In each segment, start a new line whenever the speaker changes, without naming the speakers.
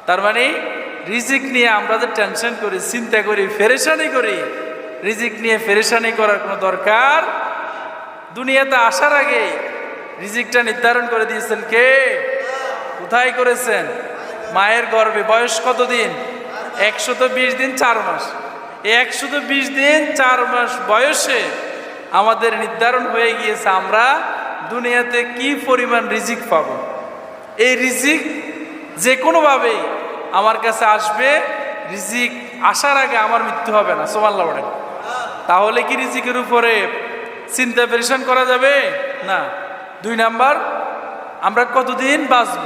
তার মানে রিজিক নিয়ে আমরা যে টেনশন করি, চিন্তা করি, পেরেশানি করি, রিজিক নিয়ে পেরেশানি করার কোনো দরকার। দুনিয়াতে আসার আগে রিজিকটা নির্ধারণ করে দিয়েছেন কে? কোথায় করেছেন? মায়ের গর্ভে। বয়স কতদিন? 120 দিন 4 মাস। এই 120 দিন 4 মাস বয়সে আমাদের নির্ধারণ হয়ে গিয়েছে আমরা দুনিয়াতে কি পরিমাণ রিজিক পাব। এই রিজিক যে কোনোভাবেই আমার কাছে আসবে। রিজিক আসার আগে আমার মৃত্যু হবে না, সুবহানাল্লাহ বলেন। তাহলে কি রিজিকের উপরে চিন্তা পেরেশান করা যাবে না? 2 নাম্বার, আমরা কতদিন বাঁচব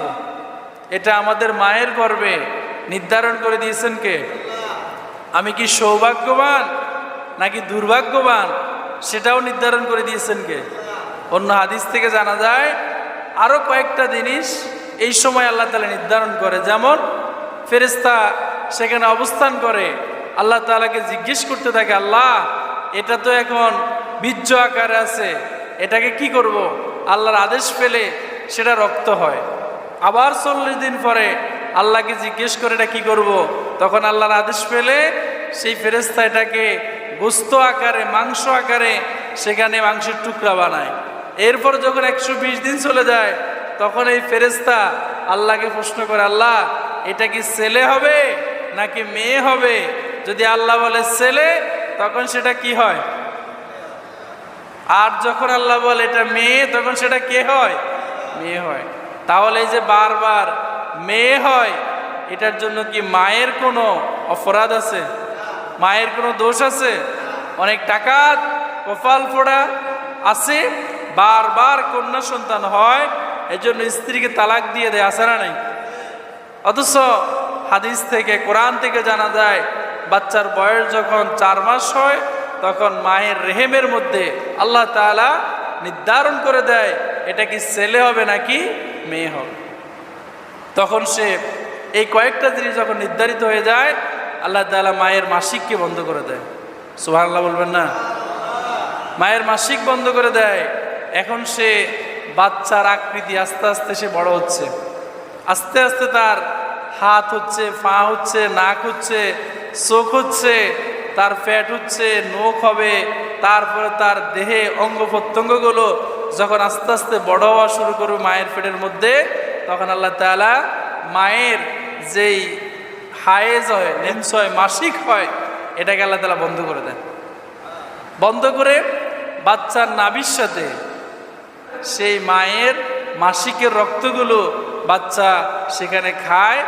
এটা আমাদের মায়ের গর্ভে নির্ধারণ করে দিয়েছেন কে? আমি কি সৌভাগ্যবান নাকি দুর্ভাগ্যবান সেটাও নির্ধারণ করে দিয়েছেন কে? অন্য হাদিস থেকে জানা যায় আরো কয়েকটা জিনিস এই সময় আল্লাহ তাআলা নির্ধারণ করে। যেমন ফেরেশতা সেখানে অবস্থান করে আল্লাহ তাআলাকে জিজ্ঞেস করতে থাকে, আল্লাহ এটা তো এখন বীর্য আকারে আছে, এটাকে কি করব? আল্লাহর আদেশ পেলে সেটা রক্ত হয়। আবার 40 দিন পরে আল্লাহকে জিজ্ঞেস করে এটা কি করব? তখন আল্লাহর আদেশ পেলে সেই ফেরেশতা এটাকে গোস্ত আকারে, মাংস আকারে সেখানে মাংসের টুকরা বানায়। এরপর যখন 120 দিন চলে যায় তখন এই ফেরেশতা আল্লাহকে প্রশ্ন করে, আল্লাহ এটা কি ছেলে হবে নাকি মেয়ে হবে? যদি আল্লাহ বলে ছেলে তখন সেটা কি হয়, আর যখন আল্লাহ বলে এটা মেয়ে তখন সেটা কে হয়? মেয়ে হয়। তাহলে এই যে বারবার মেয়ে হয়, এটার জন্য কি মায়ের কোনো অপরাধ আছে? মায়ের কোনো দোষ আছে? অনেক ডাকাত, কপাল পোড়া আছে, বারবার কন্যা সন্তান হয়, এজন্য স্ত্রীকে তালাক দিয়ে দেয়, আছে না নাই? অথচ হাদিস থেকে, কোরআন থেকে জানা যায় বাচ্চার বয়স যখন 4 মাস হয় তখন মায়ের রেহেমের মধ্যে আল্লাহ তাআলা নির্ধারণ করে দেয় এটা কি ছেলে হবে নাকি মেয়ে হবে। তখন সে এই কয়েকটা জিনিস যখন নির্ধারিত হয়ে যায় আল্লাহ তাআলা মায়ের মাসিককে বন্ধ করে দেয়। সুবহানাল্লাহ বলবেন না? মায়ের মাসিক বন্ধ করে দেয়। এখন সে বাচ্চার আকৃতি আস্তে আস্তে সে বড় হচ্ছে, আস্তে আস্তে তার হাত হচ্ছে, পা হচ্ছে, নাক হচ্ছে, চোখ হচ্ছে, তার পেট হচ্ছে, নখ হবে, তারপরে তার দেহে অঙ্গ প্রত্যঙ্গগুলো যখন আস্তে আস্তে বড় হওয়া শুরু করবে মায়ের পেটের মধ্যে, তখন আল্লাহ তাআলা মায়ের যেই হায়েজ হয়, নেমস হয়, মাসিক হয়, এটাকে আল্লাহ তাআলা বন্ধ করে দেন। বন্ধ করে বাচ্চার নাভির সাথে সেই মায়ের মাসিকের রক্তগুলো বাচ্চা সেখানে খায়,